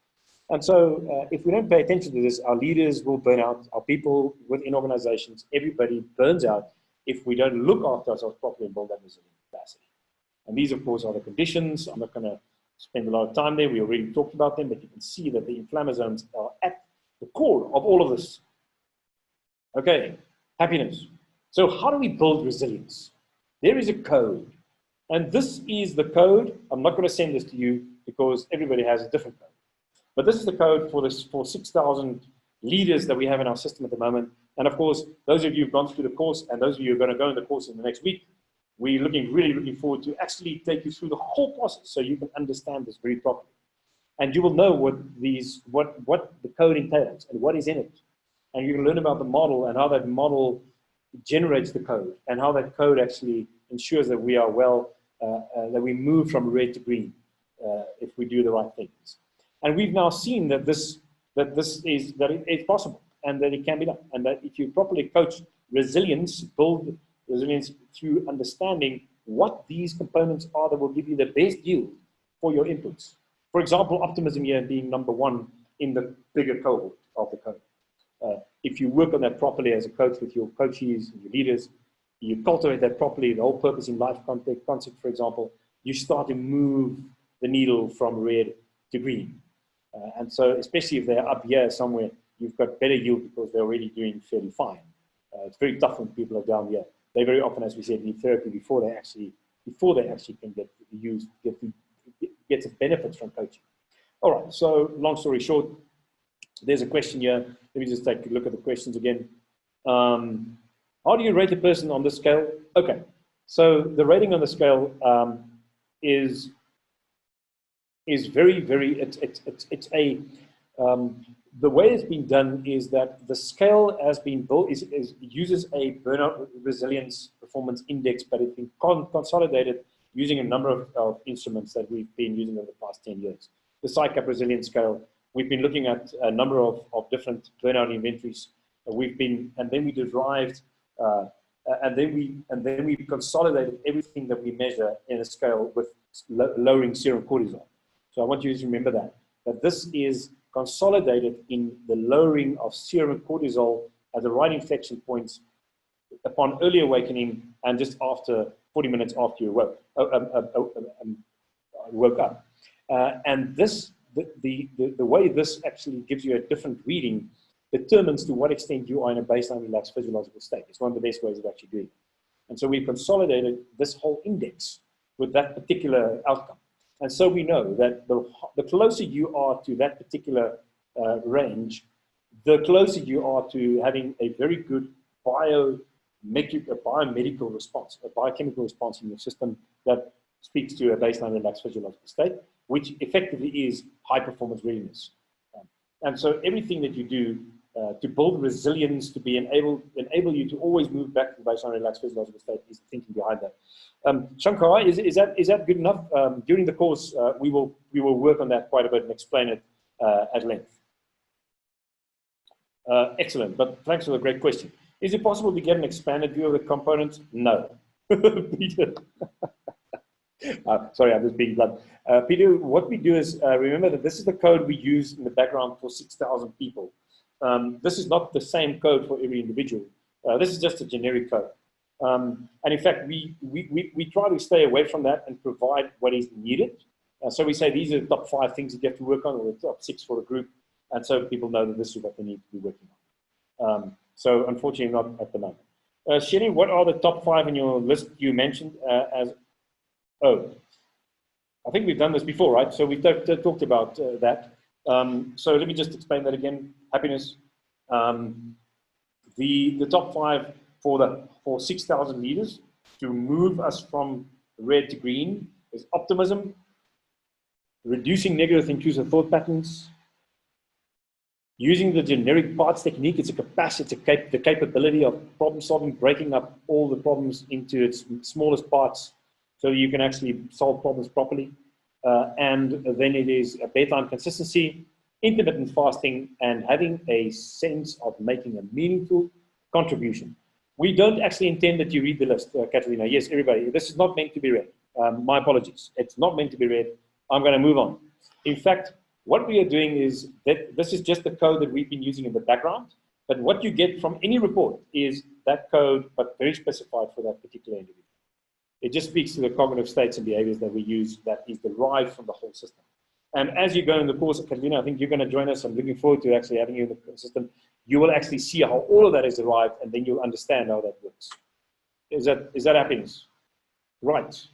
And so if we don't pay attention to this, our leaders will burn out, our people within organizations, everybody burns out if we don't look after ourselves properly and build that resilient capacity. And these, of course, are the conditions. I'm not going to spend a lot of time there. We already talked about them, but you can see that the inflammasomes are at the core of all of this. Okay, happiness. So how do we build resilience? There is a code, and this is the code. I'm not going to send this to you because everybody has a different code. But this is the code for 6,000 leaders that we have in our system at the moment. And of course, those of you who've gone through the course and those of you who are going to go in the course in the next week, we're really looking forward to actually take you through the whole process so you can understand this very properly. And you will know what the code entails and what is in it. And you can learn about the model and how that model generates the code and how that code actually ensures that we are that we move from red to green if we do the right things. And we've now seen that it is possible and that it can be done. And that if you properly coach resilience, build resilience through understanding what these components are that will give you the best yield for your inputs. For example, optimism here being number one in the bigger cohort of the code. If you work on that properly as a coach with your coaches and your leaders, you cultivate that properly, the whole purpose in life concept, for example, you start to move the needle from red to green. And so, especially if they're up here somewhere, you've got better yield because they're already doing fairly fine. It's very tough when people are down here. They very often, as we said, need therapy before they actually can get the benefits from coaching. All right. So, long story short, there's a question here. Let me just take a look at the questions again. How do you rate a person on the scale? Okay. So the rating on the scale is very, the way it's been done is that the scale has been built, uses a burnout resilience performance index, but it's been consolidated using a number of instruments that we've been using over the past 10 years. The PsyCap resilience scale, we've been looking at a number of different burnout inventories. And then we derived, and then we consolidated everything that we measure in a scale with lowering serum cortisol. So I want you to remember that this is consolidated in the lowering of serum cortisol at the right inflection points upon early awakening and just after 40 minutes after you woke up. And the way this actually gives you a different reading determines to what extent you are in a baseline relaxed physiological state. It's one of the best ways of actually doing it. And so we consolidated this whole index with that particular outcome. And so we know that the closer you are to that particular range, the closer you are to having a very good biomedical response, a biochemical response in your system that speaks to a baseline relaxed physiological state, which effectively is high performance readiness. And so everything that you do to build resilience, to be enable you to always move back to the baseline relaxed physiological state is the thinking behind that. Shankar, is that good enough? During the course, we will work on that quite a bit and explain it at length. Excellent, but thanks for the great question. Is it possible to get an expanded view of the components? No. Peter. Sorry, I'm just being blunt. Peter, what we do is, remember that this is the code we use in the background for 6,000 people. This is not the same code for every individual. This is just a generic code. And in fact, we try to stay away from that and provide what is needed. So we say these are the top 5 things that you have to work on, or the top 6 for a group. And so people know that this is what they need to be working on. So unfortunately, not at the moment. Sherry, what are the top 5 in your list you mentioned Oh, I think we've done this before, right? So we talked about that. So let me just explain that again. Happiness. The top 5 for 6,000 leaders to move us from red to green is optimism, reducing negative intrusive thought patterns, using the generic parts technique. It's a capacity, the capability of problem solving, breaking up all the problems into its smallest parts so you can actually solve problems properly. And then it is a bedtime consistency, intermittent fasting, and having a sense of making a meaningful contribution. We don't actually intend that you read the list, Catalina. Yes, everybody, this is not meant to be read. My apologies. It's not meant to be read. I'm going to move on. In fact, what we are doing is that this is just the code that we've been using in the background, but what you get from any report is that code, but very specified for that particular individual. It just speaks to the cognitive states and behaviors that we use that is derived from the whole system. And as you go in the course, Catalina, I think you're going to join us. I'm looking forward to actually having you in the system. You will actually see how all of that is derived, and then you'll understand how that works. Is that happiness? Right.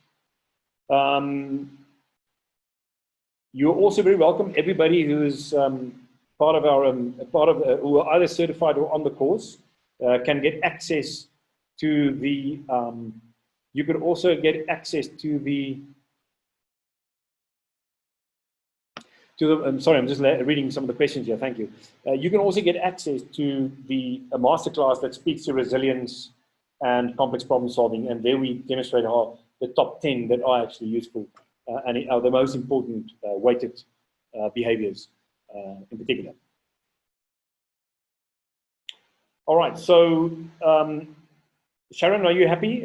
You're also very welcome. Everybody who is part of our who are either certified or on the course can get access to the. You could also get access to the. I'm sorry, I'm just reading some of the questions here. Thank you. You can also get access to the masterclass that speaks to resilience and complex problem solving, and there we demonstrate how the top 10 that are actually useful and are the most important weighted behaviors in particular. All right, so Sharon, are you happy?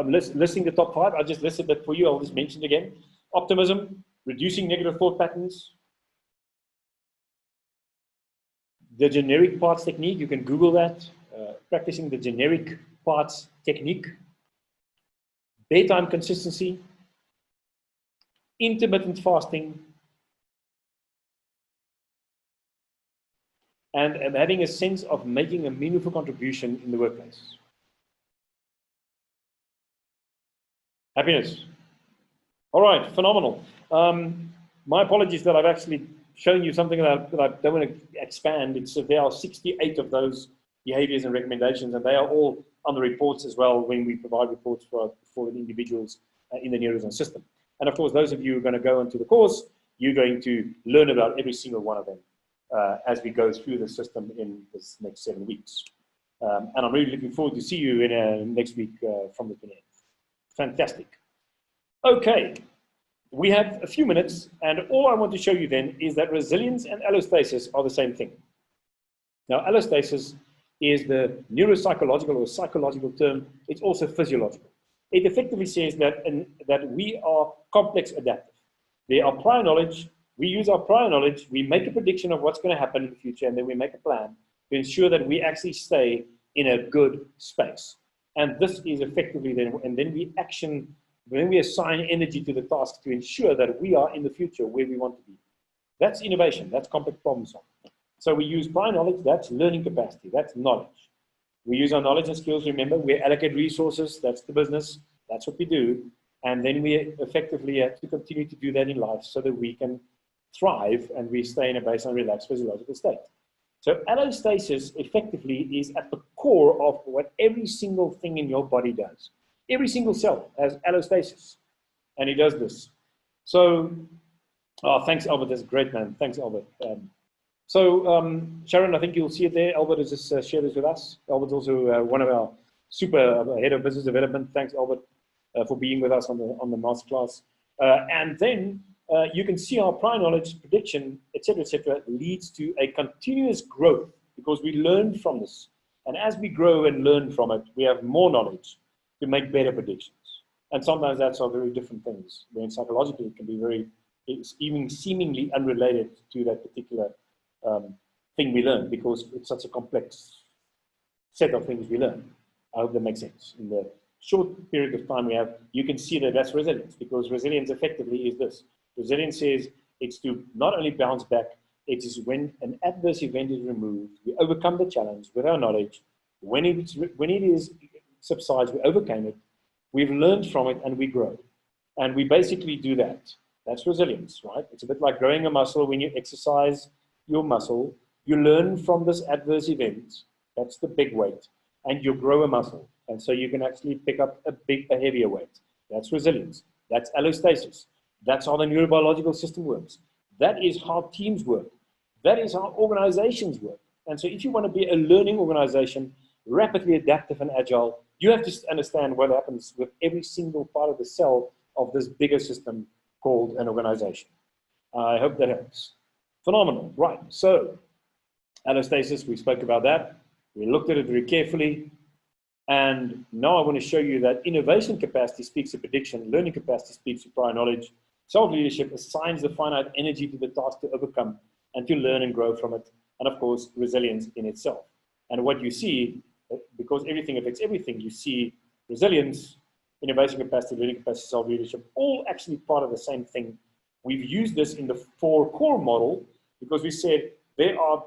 I'm listing the top 5. I just listed that for you. I'll just mention it again. Optimism, reducing negative thought patterns, the generic parts technique, you can Google that, practicing the generic parts technique, daytime consistency, intermittent fasting, and having a sense of making a meaningful contribution in the workplace. Happiness. All right, phenomenal. My apologies that I've actually shown you something that I don't want to expand. There are 68 of those behaviors and recommendations, and they are all on the reports as well when we provide reports for the individuals in the Neurozone system. And of course, those of you who are going to go into the course, you're going to learn about every single one of them as we go through the system in this next 7 weeks. And I'm really looking forward to see you in next week from the 28th. Fantastic. Okay, we have a few minutes, and all I want to show you then is that resilience and allostasis are the same thing. Now, allostasis is the neuropsychological or psychological term. It's also physiological. It effectively says that we are complex adaptive. There are prior knowledge. We use our prior knowledge. We make a prediction of what's going to happen in the future, and then we make a plan to ensure that we actually stay in a good space. And this is effectively then, and then we action, when we assign energy to the task to ensure that we are in the future where we want to be. That's innovation. That's complex problem solving. So we use prior knowledge. That's learning capacity. That's knowledge. We use our knowledge and skills. Remember, we allocate resources. That's the business. That's what we do. And then we effectively have to continue to do that in life so that we can thrive and we stay in a baseline relaxed physiological state. So allostasis effectively is at the core of what every single thing in your body does. Every single cell has allostasis. And he does this. So, oh, thanks, Albert. That's great, man. Thanks, Albert. Sharon, I think you'll see it there. Albert has just shared this with us. Albert's also one of our super head of business development. Thanks, Albert, for being with us on the masterclass. And then you can see our prior knowledge prediction, et cetera, leads to a continuous growth because we learn from this. And as we grow and learn from it, we have more knowledge to make better predictions. And sometimes that's all very different things. When psychologically it can be it's even seemingly unrelated to that particular thing we learn because it's such a complex set of things we learn. I hope that makes sense. In the short period of time we have, you can see that that's resilience because resilience effectively is this. Resilience says it's to not only bounce back, it is when an adverse event is removed, we overcome the challenge with our knowledge. When it subsides, we overcame it, we've learned from it, and we grow. And we basically do that. That's resilience, right? It's a bit like growing a muscle. When you exercise your muscle, you learn from this adverse event. That's the big weight. And you grow a muscle. And so you can actually pick up a heavier weight. That's resilience. That's allostasis. That's how the neurobiological system works. That is how teams work. That is how organizations work. And so if you want to be a learning organization, rapidly adaptive and agile, you have to understand what happens with every single part of the cell of this bigger system called an organization. I hope that helps. Phenomenal. Right. So allostasis, we spoke about that. We looked at it very carefully. And now I want to show you that innovation capacity speaks to prediction, learning capacity speaks to prior knowledge, self-leadership assigns the finite energy to the task to overcome and to learn and grow from it, and of course, resilience in itself. And what you see, because everything affects everything, you see resilience, innovation capacity, learning capacity, self-leadership, all actually part of the same thing. We've used this in the 4 core model because we said there are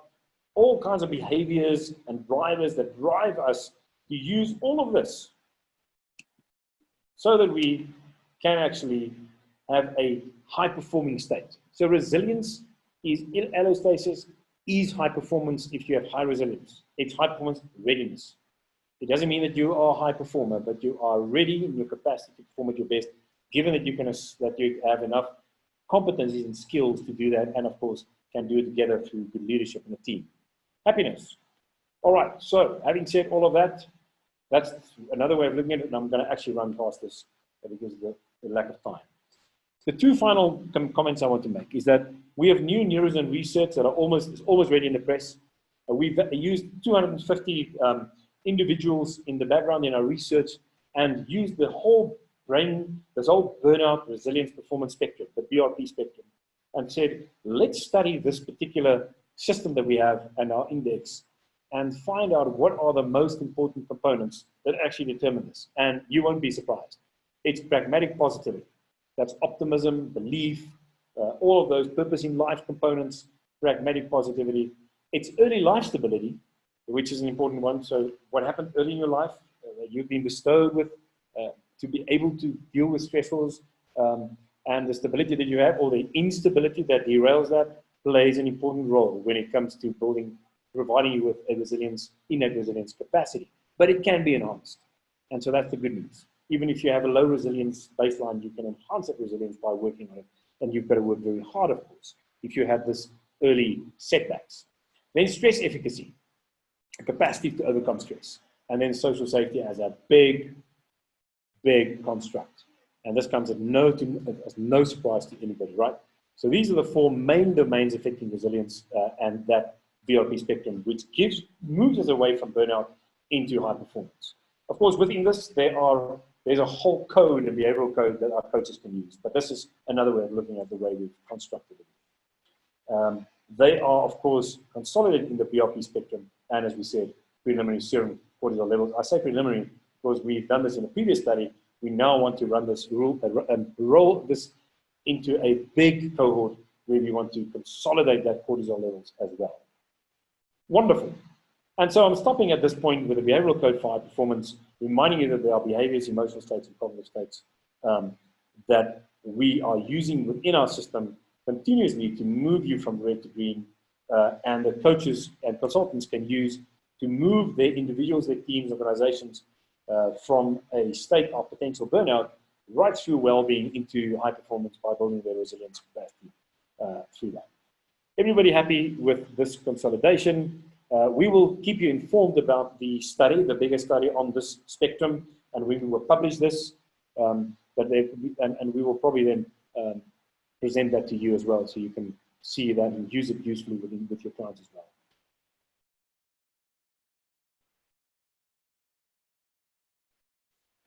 all kinds of behaviors and drivers that drive us to use all of this so that we can actually have a high-performing state. So resilience is in allostasis, is high performance if you have high resilience. It's high performance readiness. It doesn't mean that you are a high performer, but you are ready in your capacity to perform at your best, given that you have enough competencies and skills to do that, and of course, can do it together through good leadership in a team. Happiness. All right, so having said all of that, that's another way of looking at it, and I'm going to actually run past this because of the lack of time. The 2 final comments I want to make is that we have new Neurozone research that are almost ready in the press. We've used 250 individuals in the background in our research and used the whole brain, this whole burnout, resilience, performance spectrum, the BRP spectrum, and said, let's study this particular system that we have and our index and find out what are the most important components that actually determine this. And you won't be surprised. It's pragmatic positivity. That's optimism, belief, all of those purpose in life components, pragmatic positivity. It's early life stability, which is an important one. So what happened early in your life, you've been bestowed with to be able to deal with stressors, and the stability that you have, or the instability that derails that, plays an important role when it comes to providing you with a resilience, innate resilience capacity. But it can be enhanced. And so that's the good news. Even if you have a low resilience baseline, you can enhance that resilience by working on it. And you've got to work very hard, of course, if you have this early setbacks. Then stress efficacy, a capacity to overcome stress. And then social safety as a big construct. And this comes as no surprise to anybody, right? So these are the 4 main domains affecting resilience and that VRP spectrum, which moves us away from burnout into high performance. Of course, within this, there's a whole code and behavioral code that our coaches can use, but this is another way of looking at the way we've constructed it. They are, of course, consolidated in the BRP spectrum, and as we said, preliminary serum cortisol levels. I say preliminary because we've done this in a previous study. We now want to run this and roll this into a big cohort where we want to consolidate that cortisol levels as well. Wonderful. And so I'm stopping at this point with the behavioral code for high performance, reminding you that there are behaviors, emotional states, and cognitive states that we are using within our system continuously to move you from red to green, and the coaches and consultants can use to move their individuals, their teams, organizations from a state of potential burnout right through well-being into high performance by building their resilience capacity through that. Everybody happy with this consolidation? We will keep you informed about the study, the bigger study on this spectrum, and we will publish this. And we will probably then present that to you as well, so you can see that and use it usefully with your clients as well.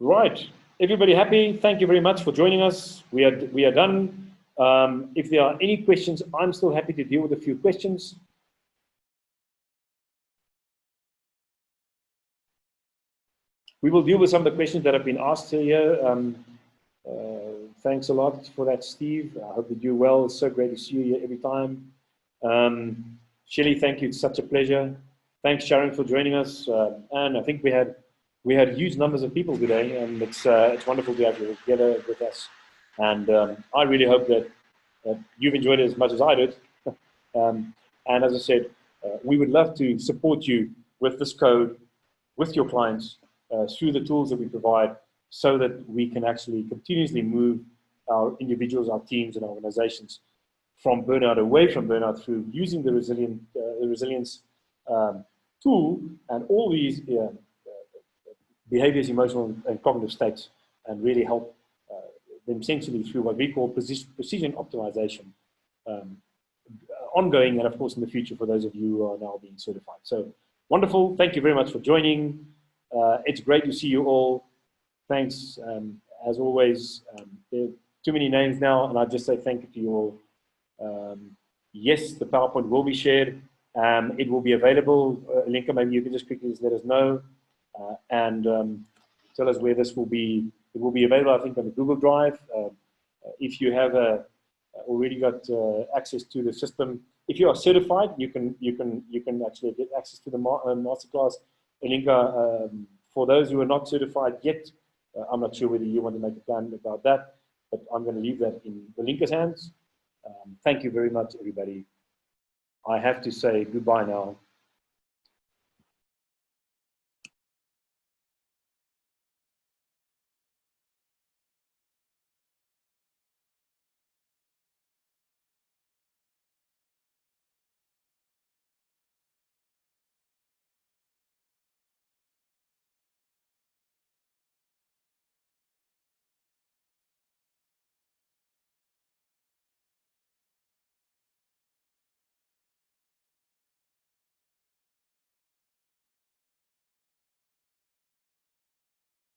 Right, everybody happy? Thank you very much for joining us. We are done. If there are any questions, I'm still happy to deal with a few questions. We will deal with some of the questions that have been asked here. Thanks a lot for that, Steve. I hope you do well. It's so great to see you here every time. Shelley, thank you. It's such a pleasure. Thanks, Sharon, for joining us. And I think we had huge numbers of people today, and it's wonderful to have you together with us. And I really hope that you've enjoyed it as much as I did. And as I said, we would love to support you with this code, with your clients, through the tools that we provide, so that we can actually continuously move our individuals, our teams, and our organizations from burnout, away from burnout, through using the resilience tool and all these behaviors, emotional and cognitive states, and really help them essentially through what we call precision optimization, ongoing, and of course in the future for those of you who are now being certified. So wonderful. Thank you very much for joining. It's great to see you all. Thanks. As always, there are too many names now, and I just say thank you to you all. Yes, the PowerPoint will be shared. It will be available. Linka, maybe you can just quickly let us know and tell us where this will be. It will be available, I think, on the Google Drive. If you have already got access to the system, if you are certified, you can actually get access to the masterclass. Linka, for those who are not certified yet, I'm not sure whether you want to make a plan about that, but I'm going to leave that in the Linka's hands. Thank you very much, everybody. I have to say goodbye now.